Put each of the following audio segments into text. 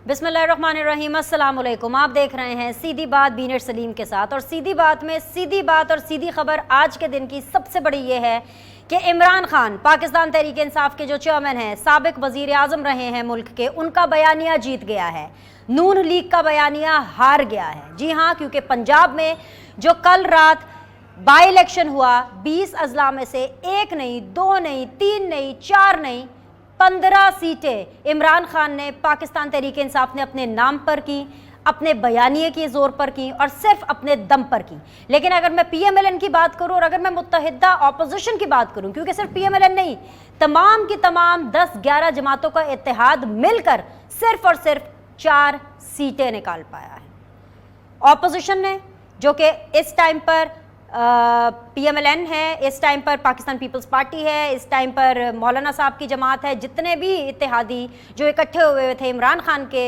बिस्मिल्लाहिर्रहमानिर्रहीम, अस्सलाम वालेकुम। आप देख रहे हैं सीधी बात बीनर सलीम के साथ, और सीधी बात में सीधी बात और सीधी खबर आज के दिन की सबसे बड़ी ये है कि इमरान खान पाकिस्तान तहरीक इंसाफ के जो चेयरमैन हैं, साबिक वज़ीर आज़म रहे हैं मुल्क के, उनका बयानिया जीत गया है, नून लीग का बयानिया हार गया है। जी हाँ, क्योंकि पंजाब में जो कल रात बाई इलेक्शन हुआ, 20 अजला में से 1 नहीं, 2 नहीं, 3 नहीं, 4 नहीं, 15 सीटें इमरान खान ने पाकिस्तान तहरीक इंसाफ ने अपने नाम पर की, अपने बयानिए के ज़ोर पर की और सिर्फ अपने दम पर की। लेकिन अगर मैं PMLN की बात करूं और अगर मैं मुत्तहिदा अपोजिशन की बात करूं, क्योंकि सिर्फ PMLN नहीं, तमाम की तमाम 10-11 जमातों का इत्तेहाद मिलकर सिर्फ और सिर्फ 4 सीटें निकाल पाया है। अपोजिशन ने, जो कि इस टाइम पर PMLN है, इस टाइम पर पाकिस्तान पीपल्स पार्टी है, इस टाइम पर मौलाना साहब की जमात है, जितने भी इत्तेहादी जो इकट्ठे हुए थे इमरान खान के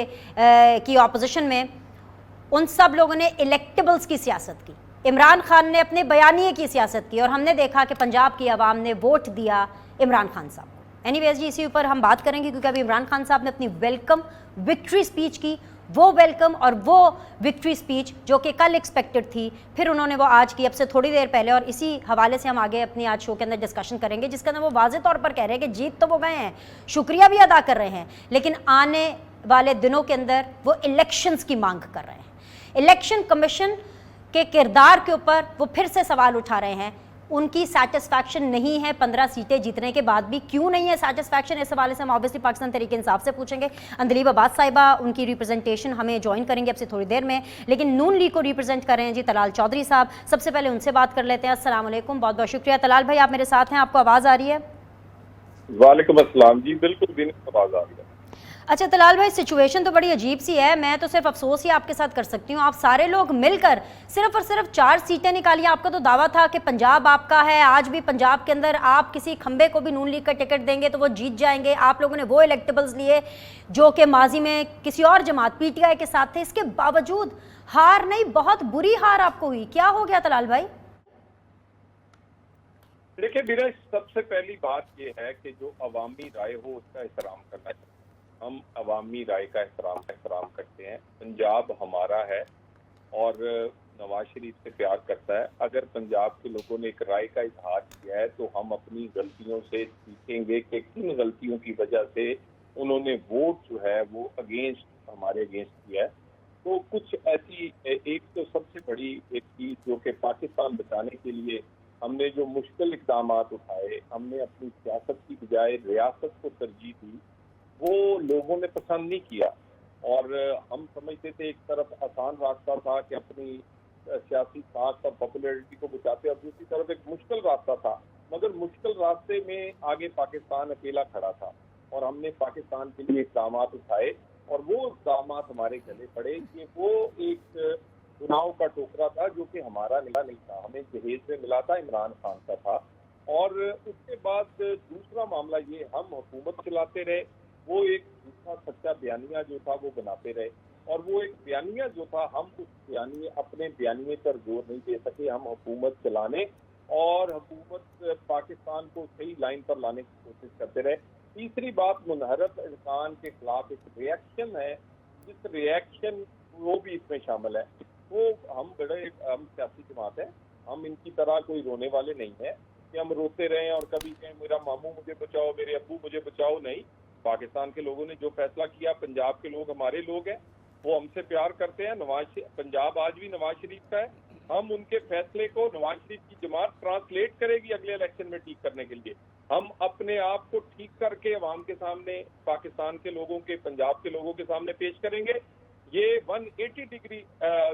की अपोजिशन में, उन सब लोगों ने इलेक्टेबल्स की सियासत की, इमरान खान ने अपने बयानिए की सियासत की, और हमने देखा कि पंजाब की आवाम ने वोट दिया इमरान खान साहब को। एनीवेज जी, इसी ऊपर हम बात करेंगे, क्योंकि अभी इमरान खान साहब ने अपनी वेलकम विक्ट्री स्पीच की, वो वेलकम और वो विक्ट्री स्पीच जो कि कल एक्सपेक्टेड थी, फिर उन्होंने वो आज की, अब से थोड़ी देर पहले, और इसी हवाले से हम आगे अपनी आज शो के अंदर डिस्कशन करेंगे, जिसके अंदर वो वाज़े तौर पर कह रहे हैं कि जीत तो वो गए हैं, शुक्रिया भी अदा कर रहे हैं, लेकिन आने वाले दिनों के अंदर वो इलेक्शंस की मांग कर रहे हैं। इलेक्शन कमीशन के किरदार के ऊपर वो फिर से सवाल उठा रहे हैं। उनकी सेटिस्फैक्शन नहीं है 15 सीटें जीतने के बाद भी। क्यों नहीं है सेटिस्फैक्शन, इस हवाले से हम ऑब्वियसली पाकिस्तान तहरीक इंसाफ से पूछेंगे। अंदलीब अब्बास साहिबा उनकी रिप्रेजेंटेशन हमें ज्वाइन करेंगे अब से थोड़ी देर में, लेकिन नून लीग को रिप्रेजेंट कर रहे हैं जी तलाल चौधरी साहब। सबसे पहले उनसे बात कर लेते हैं। अस्सलाम वालेकुम, बहुत बहुत शुक्रिया। तलाल भाई, आप मेरे साथ हैं, आपको आवाज़ आ रही है? वालेकुम अस्सलाम जी, बिल्कुल भी आवाज़ आ रही है। अच्छा तलाल भाई, सिचुएशन तो बड़ी अजीब सी है, मैं तो सिर्फ अफसोस ही आपके साथ कर सकती हूँ। आप सारे लोग मिलकर सिर्फ और सिर्फ 4 सीटें निकाली। आपका तो दावा था कि पंजाब आपका है, आज भी पंजाब के अंदर आप किसी खंबे को भी नून लीग का टिकट देंगे तो वो जीत जाएंगे। आप लोगों ने वो इलेक्टेबल्स लिए जो कि माजी में किसी और जमात PTI के साथ थे, इसके बावजूद हार नहीं, बहुत बुरी हार आपको हुई। क्या हो गया तलाल भाई? देखिए मेरा सबसे पहली बात ये है कि जो अवामी राय हो उसका एहतराम करना चाहिए। हम अवामी राय का एहतराम करते हैं। पंजाब हमारा है और नवाज शरीफ से प्यार करता है। अगर पंजाब के लोगों ने एक राय का इजहार किया है तो हम अपनी गलतियों से सीखेंगे कि किन गलतियों की वजह से उन्होंने वोट जो है वो हमारे अगेंस्ट किया है। तो कुछ ऐसी, एक तो सबसे बड़ी एक चीज जो कि पाकिस्तान बचाने के लिए हमने जो मुश्किल इक़दाम उठाए, हमने अपनी सियासत की बजाय रियासत को तरजीह दी, वो लोगों ने पसंद नहीं किया। और हम समझते थे एक तरफ आसान रास्ता था कि अपनी सियासी साख और पॉपुलैरिटी को बचाते, और दूसरी तरफ एक मुश्किल रास्ता था, मगर मुश्किल रास्ते में आगे पाकिस्तान अकेला खड़ा था और हमने पाकिस्तान के लिए इक़दाम उठाए, और वो इक़दाम हमारे गले पड़े कि वो एक चुनाव का टोकरा था जो कि हमारा नहीं था, हमें जहेज में मिला था, इमरान खान का था। और उसके बाद दूसरा मामला ये, हम हुकूमत चलाते रहे, वो एक दूसरा सच्चा बयानिया जो था वो बनाते रहे, और वो एक बयानिया जो था, हम उस अपने बयानिए पर जोर नहीं दे सके। हम हुकूमत चलाने और हुकूमत पाकिस्तान को सही लाइन पर लाने की कोशिश करते रहे। तीसरी बात, मुनहरफ इंसान के खिलाफ एक रिएक्शन है, जिस रिएक्शन वो भी इसमें शामिल है। वो हम सियासी जमात है, हम इनकी तरह कोई रोने वाले नहीं है कि हम रोते रहे और कभी कहें मेरा मामू मुझे बचाओ, मेरे अब्बू मुझे बचाओ। नहीं, पाकिस्तान के लोगों ने जो फैसला किया, पंजाब के लोग हमारे लोग हैं, वो हमसे प्यार करते हैं। पंजाब आज भी नवाज शरीफ का है। हम उनके फैसले को नवाज शरीफ की जमात ट्रांसलेट करेगी अगले इलेक्शन में ठीक करने के लिए। हम अपने आप को ठीक करके अवाम के सामने, पाकिस्तान के लोगों के, पंजाब के लोगों के सामने पेश करेंगे। ये 180 डिग्री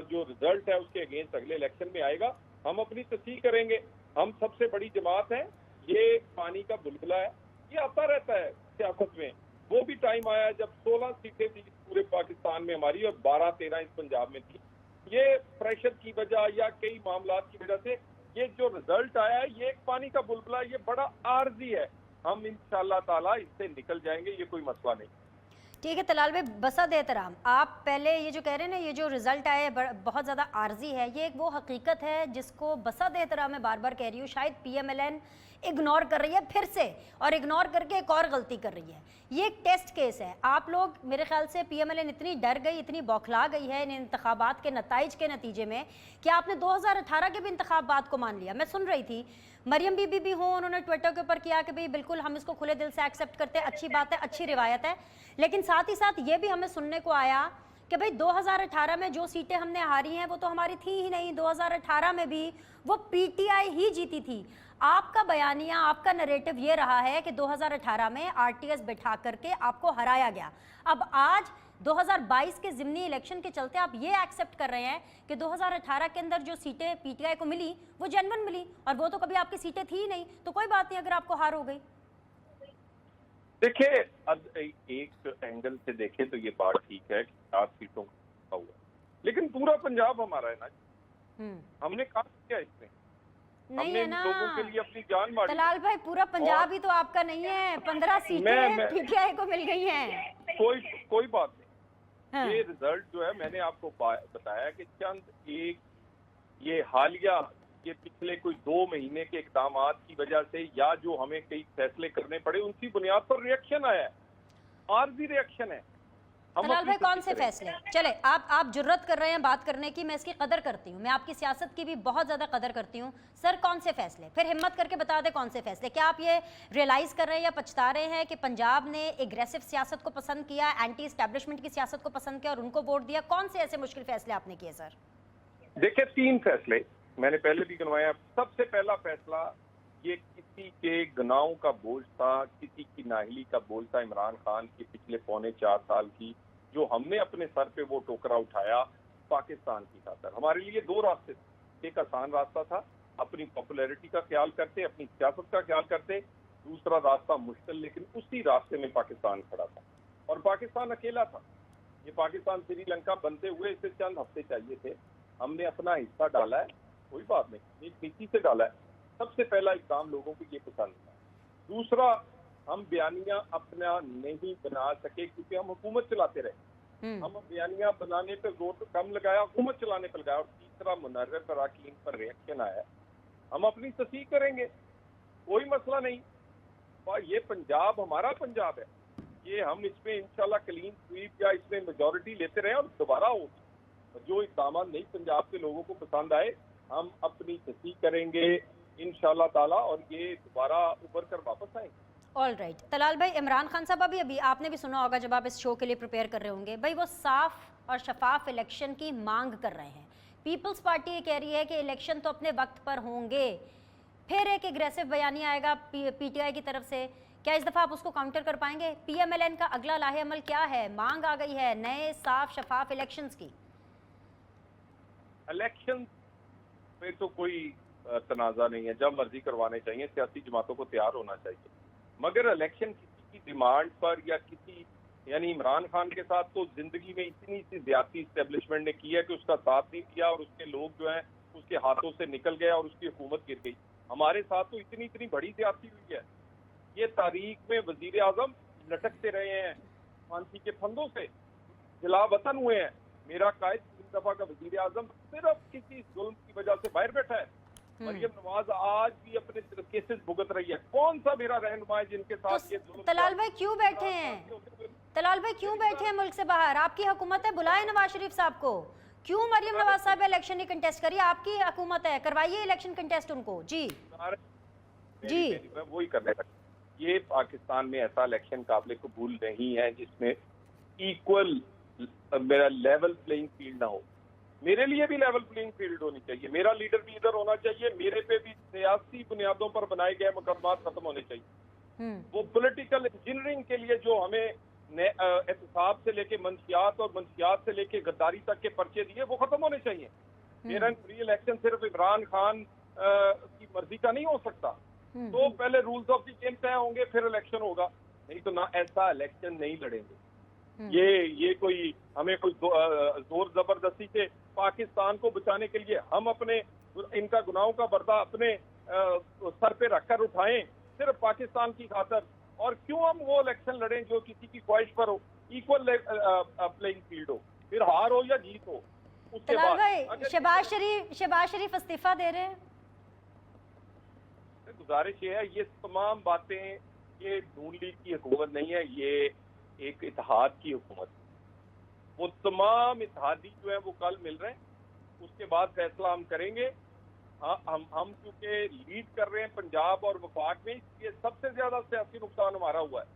जो रिजल्ट है उसके अगेंस्ट अगले इलेक्शन में आएगा। हम अपनी तस्दीक करेंगे। हम सबसे बड़ी जमात है, ये पानी का बुलबुला है, ये आता रहता है सियासत में। वो भी टाइम आया जब 16 सीटें थी पूरे पाकिस्तान में हमारी और 12-13 इस पंजाब में थी। ये प्रेशर की वजह या कई मामला की वजह से ये जो रिजल्ट आया है, ये एक पानी का बुलबुला, ये बड़ा आर्जी है। हम इंशाअल्लाह ताला इससे निकल जाएंगे, ये कोई मसला नहीं। ठीक है तलाल भाई, बसद एहतराम, आप पहले ये जो कह रहे हैं ना, ये जो रिज़ल्ट आए बहुत ज़्यादा आर्जी है, ये एक वो हकीकत है जिसको बसद एहतराम मैं बार बार कह रही हूँ। शायद PMLN इग्नोर कर रही है फिर से, और इग्नोर करके एक और गलती कर रही है। ये एक टेस्ट केस है। आप लोग, मेरे ख्याल से PMLN इतनी डर गई, इतनी बौखला गई है इन इंतखाबात के नताइज के नतीजे में कि आपने 2018 के भी इंतखाबात को मान लिया। मैं सुन रही थी मरियम बीबी भी हों, उन्होंने ट्विटर के ऊपर किया कि भाई बिल्कुल हम इसको खुले दिल से एक्सेप्ट करते हैं, अच्छी बात है, अच्छी रिवायत है। लेकिन साथ ही साथ ये भी हमें सुनने को आया कि भाई 2018 में जो सीटें हमने हारी हैं वो तो हमारी थी ही नहीं, 2018 में भी वो PTI ही जीती थी। आपका बयानिया, आपका नरेटिव ये रहा है कि 2018 में RTS बैठा करके आपको हराया गया। अब आज 2022 के ज़िमनी इलेक्शन के चलते आप ये एक्सेप्ट कर रहे हैं कि 2018 के अंदर जो सीटें PTI को मिली वो जेन्युइन मिली, और वो तो कभी आपकी सीटें थी ही नहीं, तो कोई बात नहीं अगर आपको हार हो गई। देखिए, अब एक एंगल से देखें तो ये बात ठीक है कि 7 सीटों का हुआ, लेकिन पूरा पंजाब हमारा है ना। हमने काम किया इसमें, नहीं है ना लोगों के लिए अपनी जान बांटी। तलाल भाई, पूरा पंजाब ही तो आपका नहीं है, 15 सीटें PTI को मिल गई हैं। कोई बात नहीं। हाँ। ये रिजल्ट जो है, मैंने आपको बताया कि चंद एक ये हालिया, ये पिछले कोई 2 महीने के इकदामात की वजह से या जो हमें कई फैसले करने पड़े उनकी बुनियाद पर रिएक्शन आया है, आरजी रिएक्शन है। तलाल भाई, कौन से फैसले? चले, आप जुर्रत कर रहे हैं बात करने की, मैं इसकी कदर करती हूँ, मैं आपकी सियासत की भी बहुत ज़्यादा कदर करती हूँ। सर, कौन से फैसले? फिर हिम्मत करके बता दें कौन से फैसले। क्या आप ये रियलाइज़ कर रहे हैं या पछता रहे हैं कि पंजाब ने एग्रेसिव सियासत को पसंद किया, एंटी इस्टेब्लिशमेंट की सियासत को पसंद किया और उनको वोट दिया? कौन से ऐसे मुश्किल फैसले आपने किए सर? देखिए, 3 फैसले मैंने पहले भी गिनवाया। सबसे पहला फैसला, ये किसी के गुनाहों का बोझ था, किसी की नाहली का बोझ था इमरान खान की पिछले 3.25 साल की, जो हमने अपने सर पे वो टोकरा उठाया पाकिस्तान की खातिर। हमारे लिए 2 रास्ते थे। एक आसान रास्ता था, अपनी पॉपुलैरिटी का ख्याल करते, अपनी सियासत का ख्याल करते। दूसरा रास्ता मुश्किल, लेकिन उसी रास्ते में पाकिस्तान खड़ा था, और पाकिस्तान अकेला था। ये पाकिस्तान श्रीलंका बनते हुए इसे चंद हफ्ते चाहिए थे। हमने अपना हिस्सा डाला है, कोई बात नहीं, एक नीति से डाला है। सबसे पहला इक़दाम लोगों को ये पसंद था। दूसरा, हम बयानिया अपना नहीं बना सके क्योंकि हम हुकूमत चलाते रहे। हम बयानिया बनाने पर जोर तो कम लगाया, हुकूमत चलाने पर लगाया। और तीसरा, मुनर्रफ अराकीन पर रिएक्शन आया। हम अपनी तस्दीक करेंगे, कोई मसला नहीं। और ये पंजाब हमारा पंजाब है, ये हम इसमें इंशाल्लाह क्लीन स्वीप या इसमें मेजॉरिटी लेते रहे और दोबारा होगी। जो इक़दाम नहीं पंजाब के लोगों को पसंद आए, हम अपनी तस्दीक करेंगे इंशाल्लाह ताला, और ये दोबारा उभर कर वापस आएंगे। All right. तलाल भाई, इमरान खान साहब अभी आपने भी सुना होगा जब आप इस शो के लिए प्रिपेयर कर रहे होंगे, भाई वो साफ और शफाफ इलेक्शन की मांग कर रहे हैं। पीपल्स पार्टी ये कह रही है कि इलेक्शन तो अपने वक्त पर होंगे। फिर एक एग्रेसिव बयानी आएगा PTI की तरफ से, क्या इस दफ़ा आप उसको काउंटर कर पाएंगे? PMLN का अगला लाहे अमल क्या है? मांग आ गई है नए साफ शफाफ इलेक्शंस की। इलेक्शन पे तो कोई तनाज़ा नहीं है, जब मर्जी करवाने चाहिए, सियासी जमातों को तैयार होना चाहिए। मगर इलेक्शन किसी की डिमांड पर या किसी, यानी इमरान खान के साथ तो जिंदगी में इतनी सी ज्यादती इस्टेब्लिशमेंट ने की है कि उसका साथ नहीं दिया और उसके लोग जो हैं उसके हाथों से निकल गए और उसकी हुकूमत गिर गई। हमारे साथ तो इतनी बड़ी ज्यादती हुई है। ये तारीख में वजीर आजम लटकते रहे हैं फांसी के फंदों से, जिला वतन हुए हैं। मेरा कायद 3 दफा का वजीर आजम सिर्फ किसी जुल्म की वजह से बाहर बैठा है। मरियम नवाज आज भी अपने केसेस भुगत रही है। कौन सा मेरा रहनुमा है जिनके साथ ये जुल्म? तलाल भाई क्यों बैठे हैं? तलाल भाई क्यों बैठे हैं मुल्क से बाहर? आपकी हुकूमत है, बुलाए नवाज शरीफ साहब को। क्यों मरियम नवाज साहब इलेक्शन नहीं कंटेस्ट करिए? आपकी हुकूमत है, करवाइए इलेक्शन कंटेस्ट उनको। जी जी, मैं वही करने लगा। ये पाकिस्तान में ऐसा इलेक्शन काबिल कबूल नहीं है जिसमें इक्वल मेरा लेवल प्लेइंग फील्ड ना हो। मेरे लिए भी लेवल प्लेइंग फील्ड होनी चाहिए, मेरा लीडर भी इधर होना चाहिए, मेरे पे भी सियासी बुनियादों पर बनाए गए मुकदमात खत्म होने चाहिए। वो पॉलिटिकल इंजीनियरिंग के लिए जो हमें एहतसाब से लेके मंशियात और मंशियात से लेके गद्दारी तक के पर्चे दिए वो खत्म होने चाहिए। फेयर एंड फ्री इलेक्शन सिर्फ इमरान खान की मर्जी का नहीं हो सकता। तो पहले रूल्स ऑफ द गेम तय होंगे, फिर इलेक्शन होगा। नहीं तो ना ऐसा इलेक्शन नहीं लड़ेंगे। ये कोई हमें कोई जोर जबरदस्ती से पाकिस्तान को बचाने के लिए हम अपने इनका गुनाहों का पर्दा अपने सर पे रखकर उठाएं सिर्फ पाकिस्तान की खातिर। और क्यों हम वो इलेक्शन लड़ें जो किसी की ख्वाहिश पर हो, इक्वल प्लेइंग फील्ड हो, फिर हार हो या जीत हो। उसके बाद शहबाज शरीफ इस्तीफा दे रहे हैं। गुजारिश ये है, ये तमाम बातें ये नून लीग की हुकूमत नहीं है, ये एक इत्तेहाद की हुकूमत है। वो तमाम इत्तेहादी जो है वो कल मिल रहे हैं, उसके बाद फैसला हम करेंगे। हम क्योंकि लीड कर रहे हैं पंजाब और वफाक में, इसलिए सबसे ज्यादा सियासी नुकसान हमारा हुआ है,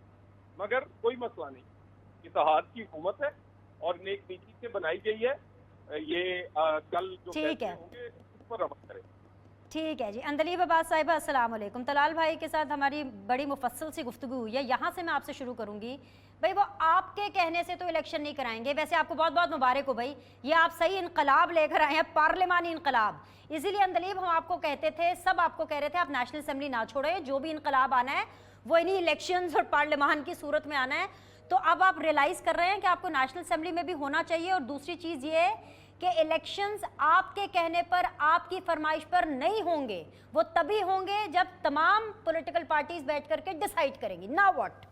मगर कोई मसला नहीं, इत्तेहाद की हुकूमत है और नेक नीति से बनाई गई है। ये कल जो फैसले होंगे उस पर अमल करें। ठीक है जी। अंदलीब अब्बास साहिबा, अस्सलाम वालेकुम। तलाल भाई के साथ हमारी बड़ी मुफस्सल सी गुफ्तगू हुई है। यहाँ से मैं आपसे शुरू करूँगी। भाई वो आपके कहने से तो इलेक्शन नहीं कराएंगे, वैसे आपको बहुत बहुत मुबारक हो भाई, ये आप सही इनकलाब लेकर आए हैं, पार्लिमानी इनकलाब। इसीलिए अंदलीब हम आपको कहते थे, सब आपको कह रहे थे आप नेशनल असम्बली ना छोड़ें, जो भी इनकलाब आना है वो इन्हीं इलेक्शंस और पार्लिमान की सूरत में आना है। तो अब आप रियलाइज़ कर रहे हैं कि आपको नेशनल असम्बली में भी होना चाहिए। और दूसरी चीज़ ये कि इलेक्शंस आपके कहने पर, आपकी फरमाइश पर नहीं होंगे, वो तभी होंगे जब तमाम पॉलिटिकल पार्टीज बैठ करके डिसाइड करेंगी। Now what?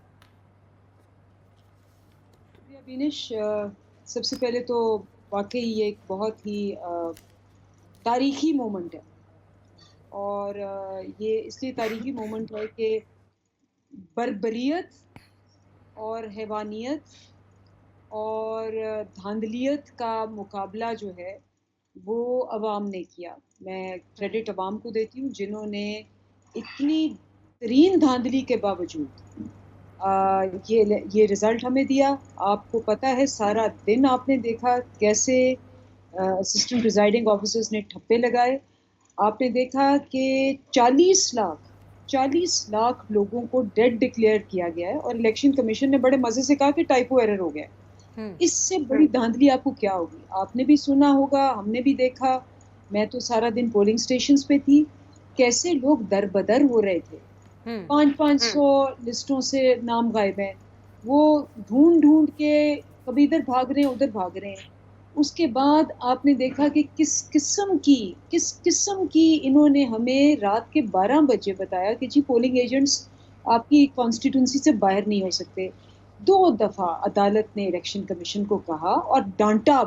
बिनिश, सबसे पहले तो वाकई ये एक बहुत ही तारीखी मोमेंट है, और ये इसलिए तारीखी मोमेंट है कि बर्बरियत और हैवानियत और धांधलियत का मुकाबला जो है वो अवाम ने किया। मैं क्रेडिट अवाम को देती हूँ जिन्होंने इतनी तरीन धांधली के बावजूद ये रिज़ल्ट हमें दिया। आपको पता है, सारा दिन आपने देखा कैसे असिस्टेंट प्रिजाइडिंग ऑफिसर्स ने ठप्पे लगाए। आपने देखा कि 40 लाख लोगों को डेड डिक्लेयर किया गया है, और इलेक्शन कमीशन ने बड़े मज़े से कहा कि टाइपो एरर हो गया। इससे बड़ी धांधली आपको क्या होगी? आपने भी सुना होगा, हमने भी देखा। मैं तो सारा दिन पोलिंग स्टेशंस पे थी, कैसे लोग दर बदर हो रहे थे। 500 लिस्टों से नाम गायब हैं, वो ढूंढ के कभी इधर भाग रहे हैं, उधर भाग रहे हैं। उसके बाद आपने देखा कि किस किस्म की इन्होंने हमें रात के 12 बजे बताया कि जी पोलिंग एजेंट्स आपकी कॉन्स्टिट्यूंसी से बाहर नहीं हो सकते। 2 दफ़ा अदालत ने इलेक्शन कमीशन को कहा और डांटा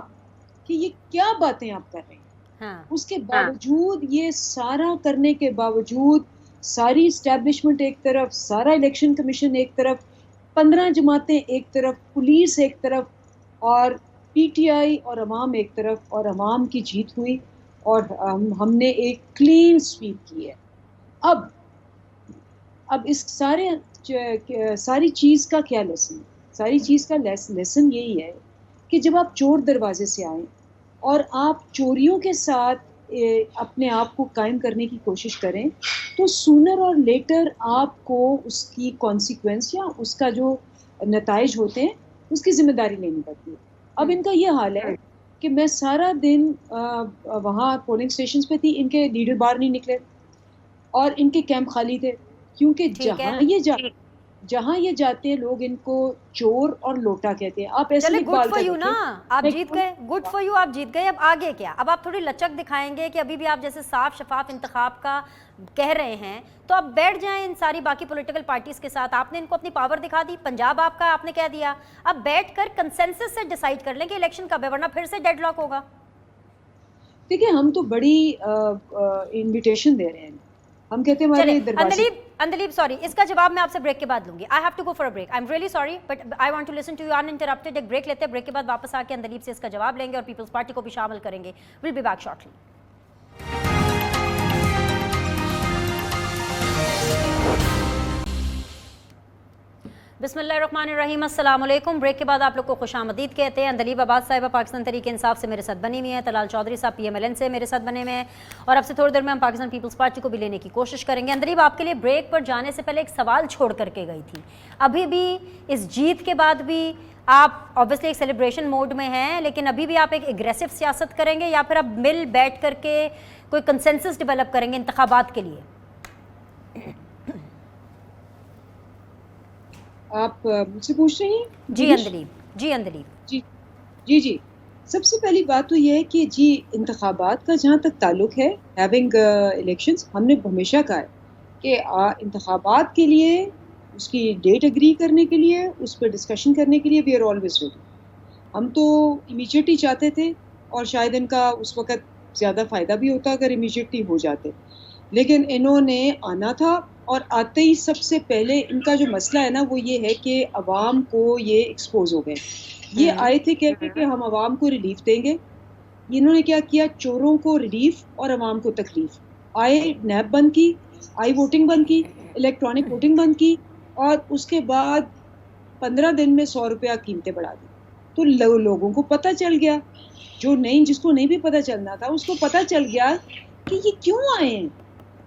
कि ये क्या बातें आप कर रहे हैं। उसके बावजूद, ये सारा करने के बावजूद, सारी इस्टेब्लिशमेंट एक तरफ, सारा इलेक्शन कमीशन एक तरफ, 15 जमातें एक तरफ, पुलिस एक तरफ, और पीटीआई और अवाम एक तरफ, और अवाम की जीत हुई और हमने एक क्लीन स्वीप की है। अब इस सारी चीज़ का क्या लेसन? सारी चीज़ का लेसन यही है कि जब आप चोर दरवाजे से आएँ और आप चोरियों के साथ अपने आप को कायम करने की कोशिश करें, तो सूनर और लेटर आपको उसकी कॉन्सिक्वेंस या उसका जो नताइज होते हैं उसकी जिम्मेदारी लेनी पड़ती है। अब इनका ये हाल है कि मैं सारा दिन वहाँ पोलिंग स्टेशंस पे थी, इनके लीडर बाहर नहीं निकले और इनके कैंप खाली थे, क्योंकि जहाँ ये जाते हैं लोग इनको चोर और लोटा कहते हैं। आप ऐसे गुड फॉर यू ना, आप जीत गए, गुड फॉर यू, आप जीत गए। अब आगे क्या? अब आप थोड़ी लचक दिखाएंगे कि अभी भी आप जैसे साफ शफाफ इंतखाब का कह रहे हैं, तो अब बैठ जाएं इन सारी बाकी पॉलिटिकल पार्टीज के साथ। आपने इनको अपनी पावर दिखा दी, पंजाब आपका आपने कह दिया, अब बैठकर कंसेंसस से डिसाइड कर लें कि इलेक्शन कब है, वरना फिर से डेडलॉक होगा। देखिए, हम तो बड़ी इनविटेशन दे रहे हैं, हम कहते हैं हमारे दरवाजे। अंदलीब सॉरी, इसका जवाब मैं आपसे ब्रेक के बाद लूंगी। I have to go for a break, I am really sorry, but I want to listen to you uninterrupted. एक ब्रेक लेते हैं, ब्रेक के बाद वापस आके अंदलीब से इसका जवाब लेंगे और पीपल्स पार्टी को भी शामिल करेंगे। Will be back shortly. बिस्मिल्लाहिर्रहमानिर्रहीम, अस्सलाम वालेकुम। ब्रेक के बाद आप लोग को खुशामदीद कहते हैं। अंदलीब अब्बास साहिबा पाकिस्तान तहरीक इंसाफ से मेरे साथ बनी हुई है, तलाल चौधरी साहब PMLN से मेरे साथ बने हुए हैं, और अब से थोड़ी देर में हम पाकिस्तान पीपल्स पार्टी को भी लेने की कोशिश करेंगे। अंदलीब, आपके लिए ब्रेक पर जाने से पहले एक सवाल छोड़ करके गई थी। अभी भी इस जीत के बाद भी आप ऑब्वियसली एक सेलिब्रेशन मोड में हैं, लेकिन अभी भी आप एक एग्रेसिव सियासत करेंगे या फिर आप मिल बैठ करके कोई कंसेंसस डेवलप करेंगे इंतखाबात के लिए? आप मुझसे पूछ रही हैं? जी अंदलीब, जी अंदलीब, जी। सबसे पहली बात तो ये है कि जी इंतखाबात का जहाँ तक ताल्लुक है, हैविंग इलेक्शंस, हमने हमेशा कहा है कि इंतखाबात के लिए, उसकी डेट एग्री करने के लिए, उस पर डिस्कशन करने के लिए वी आर ऑलवेज रेडी। हम तो इमीडिएटली चाहते थे, और शायद इनका उस वक़्त ज़्यादा फ़ायदा भी होता अगर इमीडिएटली हो जाते। لیکن انہوں نے آنا تھا، اور آتے ہی سب سے پہلے ان کا جو مسئلہ ہے نا وہ یہ ہے کہ عوام کو یہ ایکسپوز ہو گئے. یہ آئے تھے کہہ کے کہ ہم عوام کو ریلیف دیں گے. انہوں نے کیا کیا؟ چوروں کو ریلیف اور عوام کو تکلیف. آئے نیب بند کی، آئی ووٹنگ بند کی، الیکٹرانک ووٹنگ بند کی، اور اس کے بعد 15 دن میں 100 روپیہ قیمتیں بڑھا دی. تو لوگوں کو پتہ چل گیا، جو نہیں، جس کو نہیں بھی پتہ چلنا تھا اس کو پتہ چل گیا کہ یہ کیوں آئے ہیں.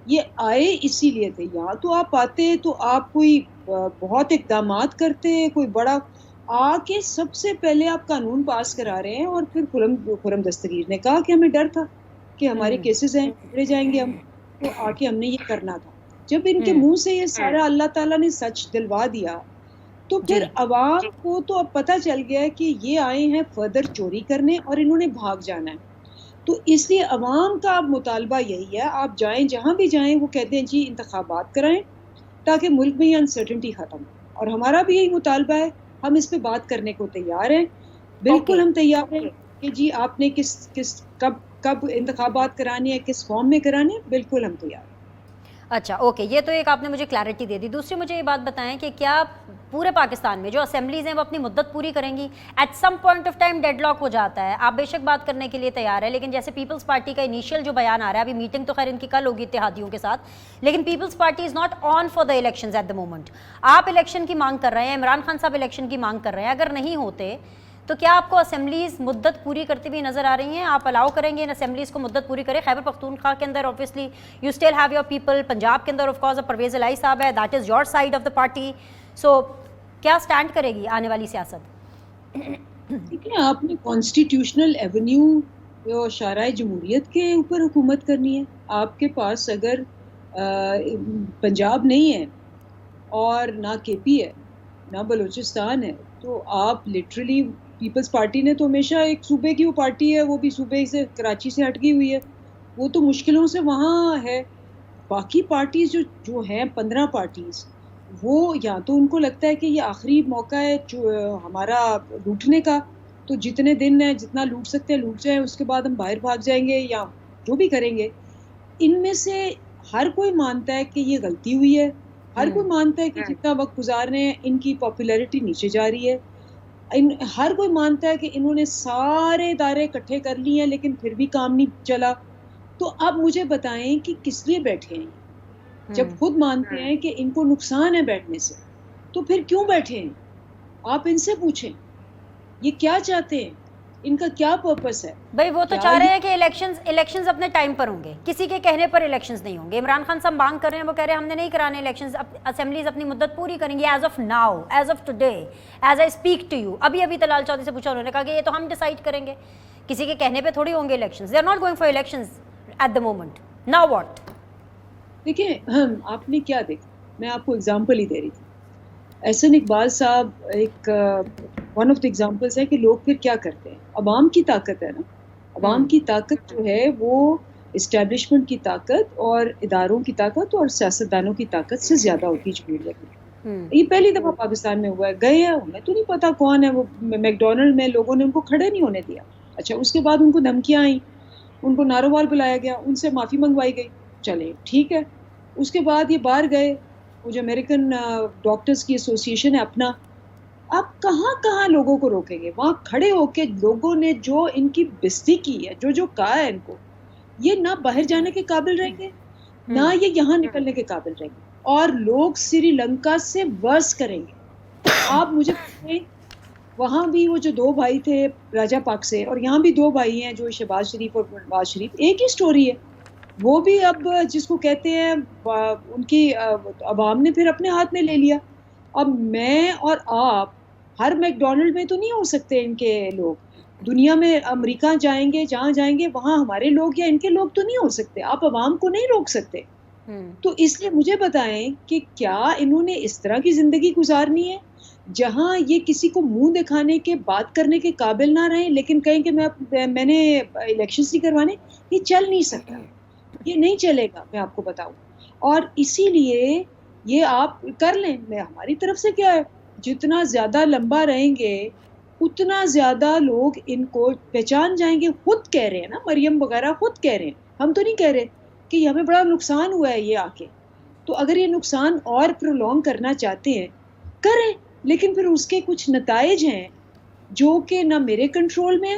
یہ آئے اسی لیے تھے. یہاں تو آپ آتے تو آپ کوئی بہت اقدامات کرتے، کوئی بڑا آ کے سب سے پہلے آپ قانون پاس کرا رہے ہیں. اور پھر خرم دستگیر نے کہا کہ ہمیں ڈر تھا کہ ہمارے کیسز ہیں، پکڑے جائیں گے ہم، تو آ کے ہم نے یہ کرنا تھا. جب ان کے منہ سے یہ سارا اللہ تعالیٰ نے سچ دلوا دیا تو پھر عوام کو تو اب پتہ چل گیا ہے کہ یہ آئے ہیں فردر چوری کرنے اور انہوں نے بھاگ جانا ہے. تو اس لیے عوام کا اب مطالبہ یہی ہے، آپ جائیں جہاں بھی جائیں وہ کہتے ہیں جی انتخابات کرائیں تاکہ ملک میں یہ انسرٹنٹی ختم ہو. اور ہمارا بھی یہی مطالبہ ہے، ہم اس پہ بات کرنے کو تیار ہیں. بالکل ہم تیار ہیں کہ جی آپ نے کب انتخابات کرانے ہیں، کس فارم میں کرانے ہیں، بالکل ہم تیار ہیں. اچھا اوکے، یہ تو ایک آپ نے مجھے کلیئرٹی دے دی. دوسری مجھے یہ بات بتائیں کہ کیا پورے پاکستان میں جو اسمبلیز ہیں وہ اپنی مدت پوری کریں گی؟ At some point of time deadlock ہو جاتا ہے. آپ بے شک بات کرنے کے لیے تیار ہے، لیکن جیسے پیپلز پارٹی کا انیشیل جو بیان آ رہا ہے، ابھی میٹنگ تو خیر ان کی کل ہوگی اتحادیوں کے ساتھ، لیکن Peoples Party is not on for the elections at the moment. آپ الیکشن کی مانگ کر رہے ہیں، عمران خان صاحب الیکشن کی مانگ کر رہے ہیں. اگر نہیں ہوتے تو کیا آپ کو اسمبلیز مدت پوری کرتی ہوئی نظر آ رہی ہیں؟ آپ الاؤ کریں گے ان اسمبلیز کو مدت پوری کریں؟ خیبر پختونخوا کے اندر obviously you still have your people, Punjab کے اندر آف کورس پرویز الہی صاحب ہے، that is your side of the party. So کیا اسٹینڈ کرے گی آنے والی سیاست؟ دیکھیں، آپ نے کانسٹیٹیوشنل ایونیو شارع جمہوریت کے اوپر حکومت کرنی ہے. آپ کے پاس اگر پنجاب نہیں ہے اور نہ کے پی ہے، نہ بلوچستان ہے، تو آپ لٹرلی، پیپلز پارٹی نے تو ہمیشہ ایک صوبے کی وہ پارٹی ہے، وہ بھی صوبے سے کراچی سے ہٹ گئی ہوئی ہے، وہ تو مشکلوں سے وہاں ہے. باقی پارٹیز جو ہیں 15 پارٹیز، وہ یا تو ان کو لگتا ہے کہ یہ آخری موقع ہے ہمارا لوٹنے کا، تو جتنے دن ہیں جتنا لوٹ سکتے ہیں لوٹ جائیں، اس کے بعد ہم باہر بھاگ جائیں گے یا جو بھی کریں گے. ان میں سے ہر کوئی مانتا ہے کہ یہ غلطی ہوئی ہے، ہر کوئی مانتا ہے کہ جتنا وقت گزار رہے ہیں ان کی پاپولیرٹی نیچے جا رہی ہے. ہر کوئی مانتا ہے کہ انہوں نے سارے ادارے اکٹھے کر لیے ہیں لیکن پھر بھی کام نہیں چلا. تو اب مجھے بتائیں کہ کس لیے بیٹھے ہیں؟ جب خود مانتے ہیں کہ ان کو نقصان ہے بیٹھنے سے، تو پھر کیوں بیٹھے ہیں؟ آپ ان سے پوچھیں یہ کیا چاہتے ہیں، ان کا کیا پرپس ہے. بھائی وہ تو چاہ رہے ہیں کہ الیکشنز اپنے ٹائم پر ہوں گے، کسی کے کہنے پر الیکشنز نہیں ہوں گے. عمران خان صاحب مانگ کر رہے ہیں، وہ کہہ رہے ہیں ہم نے نہیں کرانے الیکشنز، اسمبلیز اپنی مدت پوری کریں گی as of now, as of today, as I speak to you. ابھی طلال چودھری سے پوچھا، انہوں نے کہا کہ یہ تو ہم ڈیسائیڈ کریں گے، کسی کے کہنے پہ تھوڑی ہوں گے elections. They are not going for elections at the moment. Now what? دیکھیں، آپ نے کیا دیکھا، میں آپ کو اگزامپل ہی دے رہی تھی. احسن اقبال صاحب ایک ون آف دا ایگزامپلس ہے کہ لوگ پھر کیا کرتے ہیں. عوام کی طاقت ہے نا، عوام کی طاقت جو ہے وہ اسٹیبلشمنٹ کی طاقت اور اداروں کی طاقت اور سیاستدانوں کی طاقت سے زیادہ ہوتی ہے جمہوریت میں. یہ پہلی دفعہ پاکستان میں ہوا ہے. گئے ہیں، انہیں تو نہیں پتا کون ہے وہ، میک ڈونلڈ میں لوگوں نے ان کو کھڑے نہیں ہونے دیا. اچھا، اس کے بعد ان کو دھمکیاں آئیں، ان کو ناروال بلایا گیا، ان سے معافی منگوائی گئی، چلے ٹھیک ہے. اس کے بعد یہ باہر گئے، وہ جو امریکن ڈاکٹرز کی ایسوسیشن ہے اپنا، آپ کہاں لوگوں کو روکیں گے؟ وہاں کھڑے ہو کے لوگوں نے جو ان کی بےزتی کی ہے، جو کہا ہے ان کو، یہ نہ باہر جانے کے قابل رہیں گے، نہ یہ یہاں نکلنے کے قابل رہیں گے، اور لوگ سری لنکا سے ورس کریں گے. آپ مجھے بتائیں، وہاں بھی وہ جو 2 بھائی تھے راجہ پاک سے، اور یہاں بھی 2 بھائی ہیں جو شہباز شریف اور نواز شریف، ایک ہی سٹوری ہے. وہ بھی اب جس کو کہتے ہیں ان کی عوام نے پھر اپنے ہاتھ میں لے لیا. اب میں اور آپ ہر میک ڈونلڈ میں تو نہیں ہو سکتے ان کے لوگ. دنیا میں امریکہ جائیں گے، جہاں جائیں گے وہاں ہمارے لوگ یا ان کے لوگ تو نہیں ہو سکتے. آپ عوام کو نہیں روک سکتے. تو اس لیے مجھے بتائیں کہ کیا انہوں نے اس طرح کی زندگی گزارنی ہے جہاں یہ کسی کو منہ دکھانے کے، بات کرنے کے قابل نہ رہیں، لیکن کہیں کہ میں نے الیکشنز نہیں کروانے؟ یہ چل نہیں سکتا، یہ نہیں چلے گا، میں آپ کو بتاؤں. اور اسی لیے یہ آپ کر لیں، میں ہماری طرف سے کیا ہے، جتنا زیادہ لمبا رہیں گے اتنا زیادہ لوگ ان کو پہچان جائیں گے. خود کہہ رہے ہیں نا، مریم وغیرہ خود کہہ رہے ہیں، ہم تو نہیں کہہ رہے. کہ ہمیں بڑا نقصان ہوا ہے یہ آ کے. تو اگر یہ نقصان اور پرولونگ کرنا چاہتے ہیں کریں, لیکن پھر اس کے کچھ نتائج ہیں جو کہ نہ میرے کنٹرول میں ہے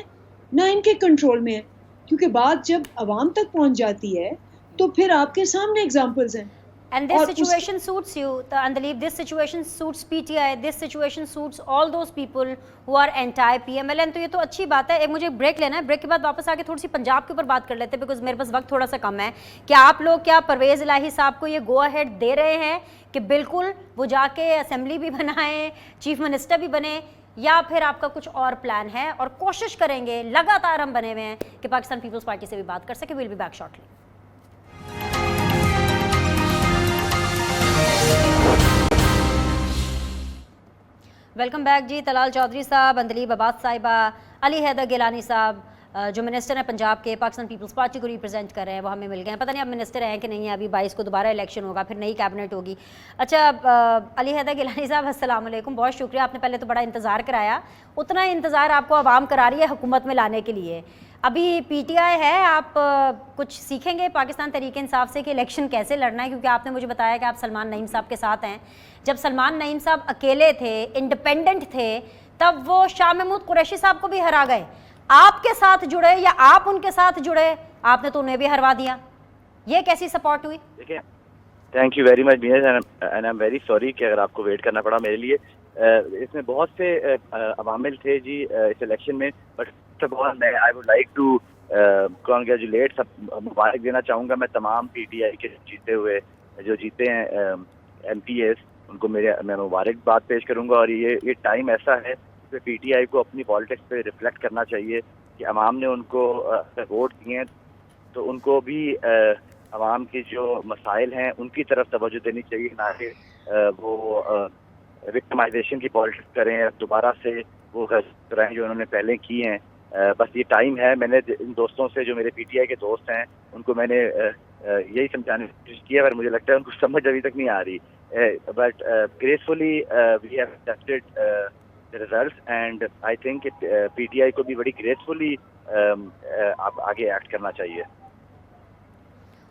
نہ ان کے کنٹرول میں ہے, کیونکہ بات جب عوام تک پہنچ جاتی ہے تو پھر آپ کے سامنے ایگزامپلز ہیں. And this situation suits you, Andalib. This situation suits PTI. This situation suits all those people who are anti-PMLN. تو یہ تو اچھی بات ہے. ایک مجھے بریک لینا ہے, بریک کے بعد واپس آ کے تھوڑی سی پنجاب کے اوپر بات کر لیتے ہیں, بیکاز میرے پاس وقت تھوڑا سا کم ہے. کیا آپ لوگ کیا پرویز الہی صاحب کو یہ گو اہیڈ دے رہے ہیں کہ بالکل وہ جا کے اسمبلی بھی بنائیں, چیف منسٹر بھی بنے, یا پھر آپ کا کچھ اور پلان ہے؟ اور کوشش کریں گے, لگاتار ہم بنے ہوئے ہیں کہ پاکستان پیپلز پارٹی سے بھی بات کر سکے. Well be back shortly. Welcome back جی. طلال چودھری صاحب, اندلیب عباس صاحبہ, علی حیدر گیلانی صاحب جو منسٹر ہیں پنجاب کے, پاکستان پیپلز پارٹی کو ریپرزینٹ کر رہے ہیں, وہ ہمیں مل گئے ہیں. پتہ نہیں اب منسٹر ہیں کہ نہیں ہیں, ابھی 22 کو دوبارہ الیکشن ہوگا, پھر نئی کیبنٹ ہوگی. اچھا علی حیدر گیلانی صاحب, السلام علیکم. بہت شکریہ, آپ نے پہلے تو بڑا انتظار کرایا, اتنا انتظار آپ کو عوام کرا رہی ہے حکومت میں لانے کے لیے. ابھی پی ٹی آئی ہے, آپ کچھ سیکھیں گے پاکستان تحریک انصاف سے کہ الیکشن کیسے لڑنا ہے؟ کیونکہ آپ نے مجھے بتایا کہ آپ سلمان نعیم صاحب کے ساتھ ہیں. جب سلمان نعیم صاحب اکیلے تھے, انڈیپینڈنٹ تھے, تب وہ شاہ محمود قریشی صاحب کو بھی ہرا گئے. آپ کے ساتھ جڑے یا آپ ان کے ساتھ جڑے, آپ نے تو انہیں بھی ہروا دیا. یہ کیسی سپورٹ ہوئی؟ دیکھیں, تھینک یو ویری مچ بینز, and I am very sorry کہ اگر آپ کو ویٹ کرنا پڑا میرے لیے. اس میں بہت سے عوامل تھے جی اس الیکشن میں, but I would like to congratulate, مبارک دینا چاہوں گا میں تمام پی ٹی آئی کے جیتے ہوئے, جو جیتے ہیں ایم پی ایس, ان کو میں مبارکباد پیش کروں گا. اور یہ ٹائم ایسا ہے کہ پی ٹی آئی کو اپنی پالیٹکس پہ ریفلیکٹ کرنا چاہیے کہ عوام نے ان کو ووٹ دیے ہیں, تو ان کو بھی عوام کے جو مسائل ہیں ان کی طرف توجہ دینی چاہیے, نہ کہ وہ وکٹمائزیشن کی پالیٹکس کریں, دوبارہ سے وہ کرائیں جو انہوں نے پہلے کی ہیں. بس یہ ٹائم ہے. میں نے ان دوستوں سے جو میرے پی ٹی آئی کے دوست ہیں ان کو میں نے یہی سمجھانے کی کوشش کی ہے, پر مجھے لگتا ہے ان کو سمجھ ابھی تک نہیں آ رہی. But gracefully we have accepted results, and I think P T I کو بھی بڑی گریسفلی آگے ایکٹ کرنا چاہیے.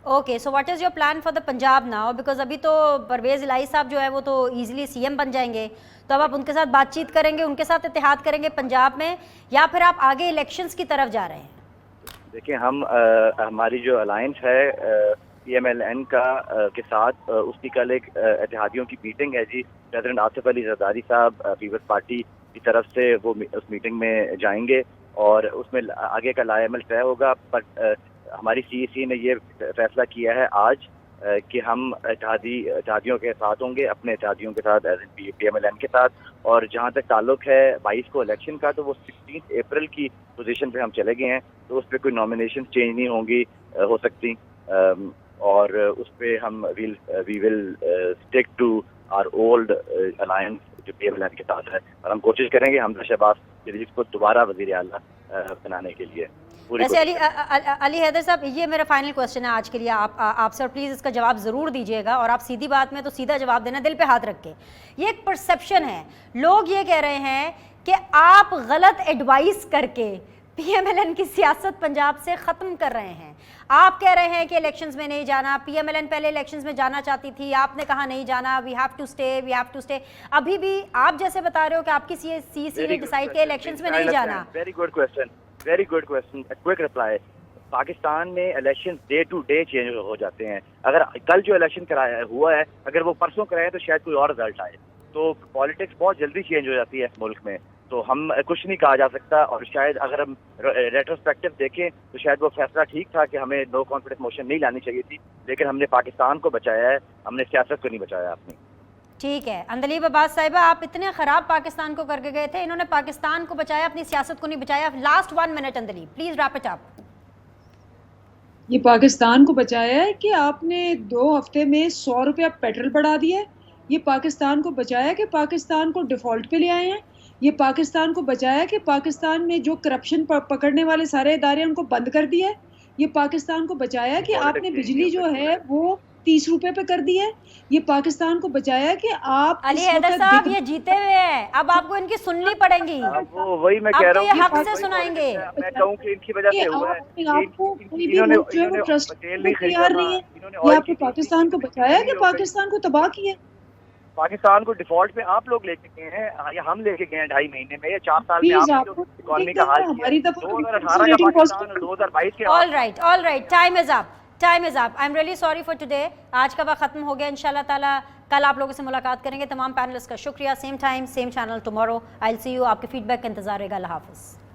Okay, so what is your plan for the Punjab now? Because ابھی تو پرویز الہی صاحب جو ہے وہ تو ایزیلی سی ایم بن جائیں گے, تو اب آپ ان کے ساتھ بات چیت کریں گے, ان کے ساتھ اتحاد کریں گے پنجاب میں, یا پھر آپ آگے الیکشنز کی طرف جا رہے ہیں؟ دیکھیں, ہماری جو الائنس ہے پی ایم ایل این کا کے ساتھ, اس کی کل ایک اتحادیوں کی میٹنگ ہے جی. پریزیڈنٹ آصف علی زرداری صاحب پیپلز پارٹی کی طرف سے وہ اس میٹنگ میں جائیں گے, اور اس میں آگے کا لائے عمل طے ہوگا. بٹ ہماری سی ای سی نے یہ فیصلہ کیا ہے آج کہ ہم اتحادیوں کے ساتھ ہوں گے, اپنے اتحادیوں کے ساتھ, پی ایم ایل این کے ساتھ. اور جہاں تک تعلق ہے 22 کو الیکشن کا, تو وہ 16 اپریل کی پوزیشن پہ ہم چلے گئے ہیں, تو اس پہ کوئی نامینیشن چینج نہیں ہوں گی ہو سکتی, اور اس پہ ہم we will stick to our old alliance جو پی ایم ایل این کے ساتھ ہے, اور ہم کوشش کریں گے حمزہ شہباز شریف کو دوبارہ وزیر اعلیٰ بنانے کے لیے. ویسے علی حیدر صاحب, یہ میرا فائنل کوشچن ہے آج کے لیے آپ سے, اور پلیز اس کا جواب ضرور دیجیے گا, اور آپ سیدھی بات میں تو سیدھا جواب دینا, دل پہ ہاتھ رکھ کے. یہ ایک پرسیپشن ہے, لوگ یہ کہہ رہے ہیں کہ آپ غلط ایڈوائس کر کے پی ایم ایل این کی سیاست پنجاب سے ختم کر رہے ہیں. آپ کہہ رہے ہیں کہ الیکشنز میں نہیں جانا, پی ایم ایل این پہلے الیکشنز میں جانا چاہتی تھی, آپ نے کہا نہیں جانا, we have to stay, we have to stay. ابھی بھی آپ جیسے بتا رہے ہو کہ آپ کی سی سی نے ڈیسائیڈ کیا الیکشنز میں نہیں جانا. Very good question, quick reply. Pakistan میں election day to day change ہو جاتے ہیں. اگر کل جو الیکشن کرایا ہوا ہے, اگر وہ پرسوں کرائے تو شاید کوئی اور رزلٹ آئے. تو پالیٹکس بہت جلدی چینج ہو جاتی ہے اس ملک میں, تو ہم کچھ نہیں کہا جا سکتا. اور شاید اگر ہم ریٹروسپیکٹو دیکھیں تو شاید وہ فیصلہ ٹھیک تھا کہ ہمیں نو کانفیڈنس موشن نہیں لانی چاہیے تھی, لیکن ہم نے پاکستان کو بچایا ہے, ہم نے سیاست کو نہیں بچایا اپنی. ٹھیک ہے. اندلیب عباس صاحبہ, آپ اتنے خراب پاکستان کو کر کے گئے تھے, انہوں نے پاکستان کو بچایا, اپنی سیاست کو نہیں بچایا. Last 1 minute Andleeb, please wrap it up. یہ پاکستان کو بچایا ہے کہ آپ نے 2 ہفتے میں 100 روپیہ پیٹرول بڑھا دیا ہے. یہ پاکستان کو بچایا کہ پاکستان کو ڈیفالٹ پہ لے آئے ہیں. یہ پاکستان کو بچایا کہ پاکستان میں جو کرپشن پکڑنے والے سارے ادارے ان کو بند کر دیا ہے. یہ پاکستان کو بچایا کہ آپ نے بجلی جو ہے وہ 30 रुपए पे कर दिया है। ये पाकिस्तान को बचाया कि आप अली इस हैदर वक्त साहब दिख- ये जीते हुए हैं, अब आपको इनकी सुननी पड़ेगी, अब वो वही मैं अब कह तो रहा ये हूँ हक कि से सुनाएंगे। मैं कहूँ कि इनकी वजह कि से हुआ है। आप अपने आप को कोई भी इन्होंने मुल्क जो है वो ट्रस्ट तेल नहीं खरीदा तैयार था, नहीं है। इन्होंने ये ऑयल आपने की पाकिस्तान को बचाया कि पाकिस्तान को तबाह किया? पाकिस्तान को डिफॉल्ट में आप लोग लेके गए हैं या हम लेके गए हैं 2.5 महीने में या 4 साल में? प्लीज आपने आपको जो इकोनॉमी का हाल किया हमारी दफा 2018 का पाकिस्तान और 2022 के all right, time is up. I am really sorry for today, आज का वक्त खत्म हो गया। इंशाल्लाह ताला कल आप लोगों से मुलाकात करेंगे। तमाम पैनलिस्ट का शुक्रिया। Same time same channel tomorrow. I will see you. आपके फीडबैक का इंतजार रहेगा। अल्लाह हाफिज़।